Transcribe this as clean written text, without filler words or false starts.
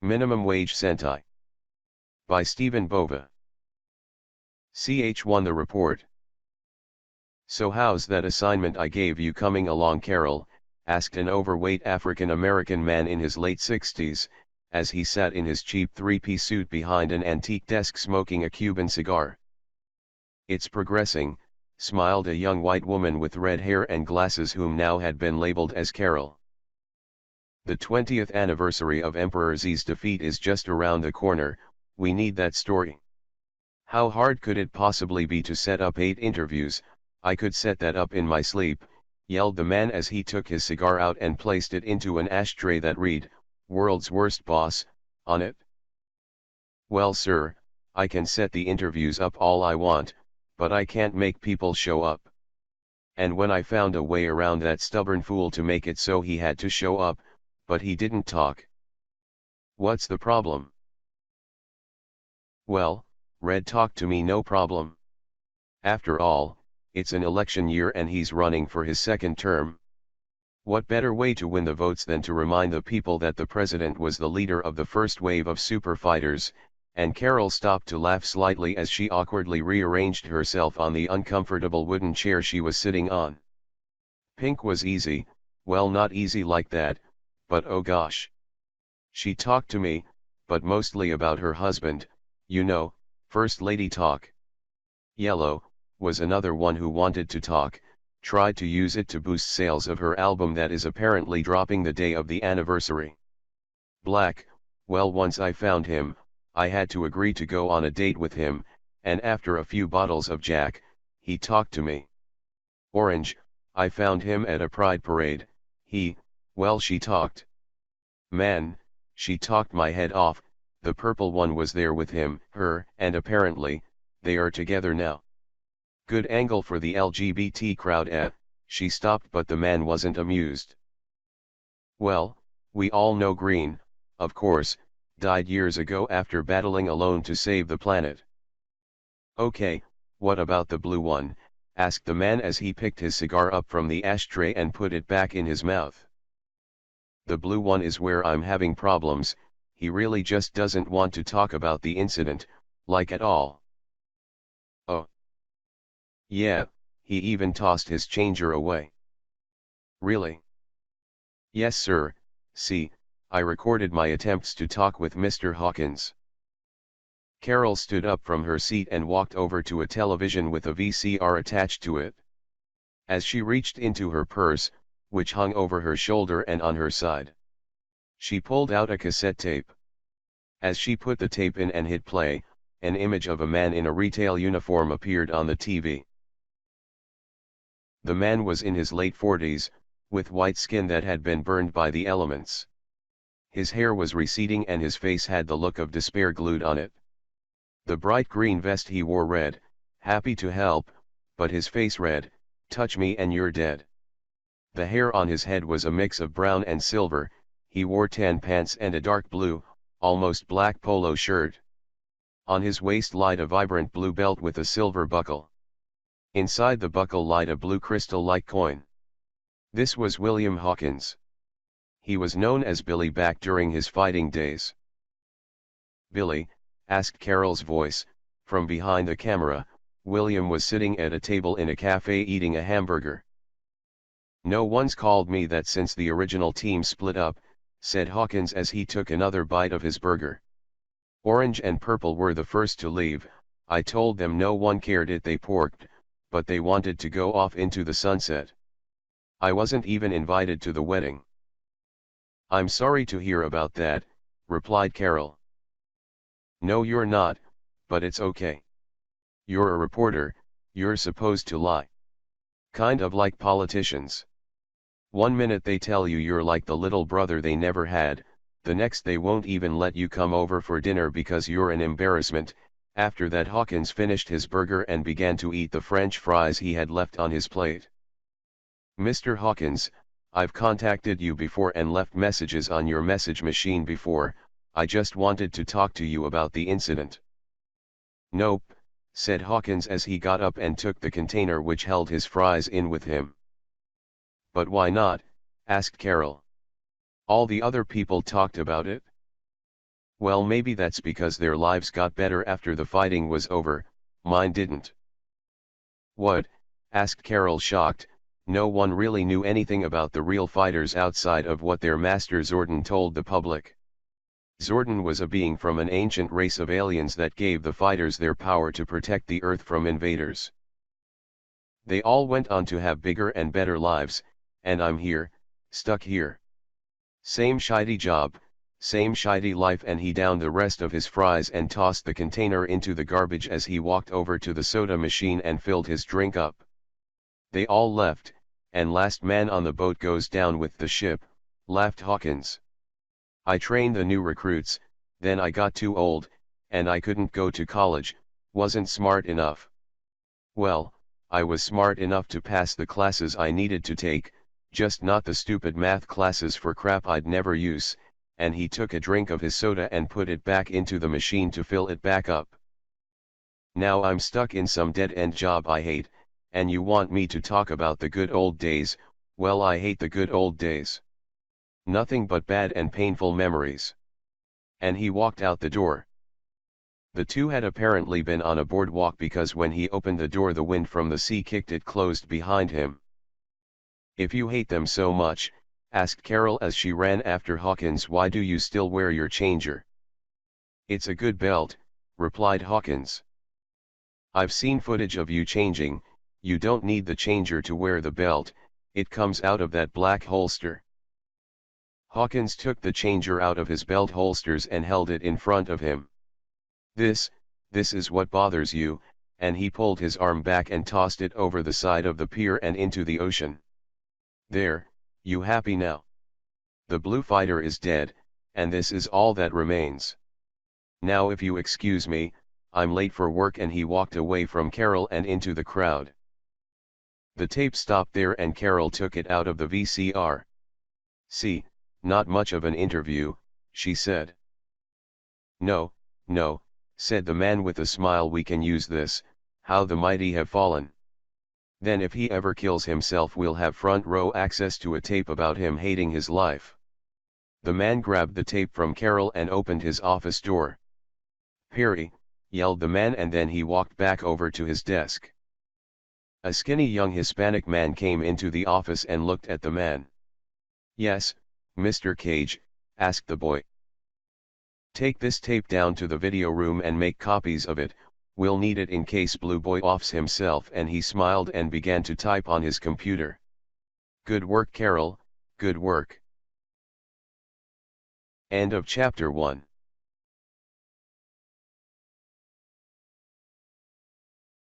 Minimum Wage Sentai. By Stephen Bova. Ch1 The report. So how's that assignment I gave you coming along, Carol? Asked an overweight African-American man in his late 60s, as he sat in his cheap three-piece suit behind an antique desk smoking a Cuban cigar. It's progressing, smiled a young white woman with red hair and glasses whom now had been labeled as Carol. The 20th anniversary of Emperor Z's defeat is just around the corner. We need that story. How hard could it possibly be to set up 8 interviews? I could set that up in my sleep, yelled the man as he took his cigar out and placed it into an ashtray that read, "World's Worst Boss," on it. Well sir, I can set the interviews up all I want, but I can't make people show up. And when I found a way around that stubborn fool to make it so he had to show up, but he didn't talk. What's the problem? Well, Red talked to me, no problem. After all, it's an election year and he's running for his second term. What better way to win the votes than to remind the people that the president was the leader of the first wave of super fighters? And Carol stopped to laugh slightly as she awkwardly rearranged herself on the uncomfortable wooden chair she was sitting on. Pink was easy, well, not easy like that, but oh gosh. She talked to me, but mostly about her husband, you know, First Lady talk. Yellow was another one who wanted to talk, tried to use it to boost sales of her album that is apparently dropping the day of the anniversary. Black, well, once I found him, I had to agree to go on a date with him, and after a few bottles of Jack, he talked to me. Orange, I found him at a pride parade, well, she talked. Man, she talked my head off. The purple one was there with him, her, and apparently, they are together now. Good angle for the LGBT crowd. She stopped, but the man wasn't amused. Well, we all know Green, of course, died years ago after battling alone to save the planet. Okay, what about the blue one? Asked the man as he picked his cigar up from the ashtray and put it back in his mouth. The blue one is where I'm having problems. He really just doesn't want to talk about the incident, like at all. Oh. Yeah, he even tossed his changer away. Really? Yes sir, see, I recorded my attempts to talk with Mr. Hawkins. Carol stood up from her seat and walked over to a television with a VCR attached to it. As she reached into her purse, which hung over her shoulder and on her side, she pulled out a cassette tape. As she put the tape in and hit play, an image of a man in a retail uniform appeared on the TV. The man was in his late 40s, with white skin that had been burned by the elements. His hair was receding and his face had the look of despair glued on it. The bright green vest he wore read, "Happy to help," but his face read, "Touch me and you're dead." The hair on his head was a mix of brown and silver. He wore tan pants and a dark blue, almost black polo shirt. On his waist lied a vibrant blue belt with a silver buckle. Inside the buckle lied a blue crystal-like coin. This was William Hawkins. He was known as Billy back during his fighting days. "Billy?" asked Carol's voice, from behind the camera. William was sitting at a table in a cafe eating a hamburger. "No one's called me that since the original team split up," said Hawkins as he took another bite of his burger. "Orange and purple were the first to leave. I told them no one cared if they porked, but they wanted to go off into the sunset. I wasn't even invited to the wedding." "I'm sorry to hear about that," replied Carol. "No, you're not, but it's okay. You're a reporter, you're supposed to lie. Kind of like politicians. One minute they tell you you're like the little brother they never had, the next they won't even let you come over for dinner because you're an embarrassment." After that, Hawkins finished his burger and began to eat the French fries he had left on his plate. "Mr. Hawkins, I've contacted you before and left messages on your message machine before. I just wanted to talk to you about the incident." "Nope," said Hawkins as he got up and took the container which held his fries in with him. "But why not?" asked Carol. "All the other people talked about it." Well, maybe that's because their lives got better after the fighting was over, mine didn't. What? Asked Carol, shocked. No one really knew anything about the real fighters outside of what their master Zordon told the public. Zordon was a being from an ancient race of aliens that gave the fighters their power to protect the Earth from invaders. They all went on to have bigger and better lives, and I'm here, stuck here. Same shitty job, same shitty life. And he downed the rest of his fries and tossed the container into the garbage as he walked over to the soda machine and filled his drink up. They all left, and last man on the boat goes down with the ship, laughed Hawkins. I trained the new recruits, then I got too old, and I couldn't go to college, wasn't smart enough. Well, I was smart enough to pass the classes I needed to take, just not the stupid math classes for crap I'd never use. And he took a drink of his soda and put it back into the machine to fill it back up. Now I'm stuck in some dead-end job I hate, and you want me to talk about the good old days. Well, I hate the good old days. Nothing but bad and painful memories. And he walked out the door. The two had apparently been on a boardwalk because when he opened the door the wind from the sea kicked it closed behind him. If you hate them so much, asked Carol as she ran after Hawkins, why do you still wear your changer? It's a good belt, replied Hawkins. I've seen footage of you changing. You don't need the changer to wear the belt, it comes out of that black holster. Hawkins took the changer out of his belt holsters and held it in front of him. This is what bothers you, and he pulled his arm back and tossed it over the side of the pier and into the ocean. There, you happy now? The blue fighter is dead, and this is all that remains. Now if you excuse me, I'm late for work. And he walked away from Carol and into the crowd. The tape stopped there and Carol took it out of the VCR. See, not much of an interview, she said. No, no, said the man with a smile, we can use this, how the mighty have fallen. Then if he ever kills himself we'll have front row access to a tape about him hating his life. The man grabbed the tape from Carol and opened his office door. Perry, yelled the man, and then he walked back over to his desk. A skinny young Hispanic man came into the office and looked at the man. Yes, Mr. Cage, asked the boy. Take this tape down to the video room and make copies of it, we'll need it in case Blue Boy offs himself. And he smiled and began to type on his computer. Good work, Carol, good work. End of chapter 1.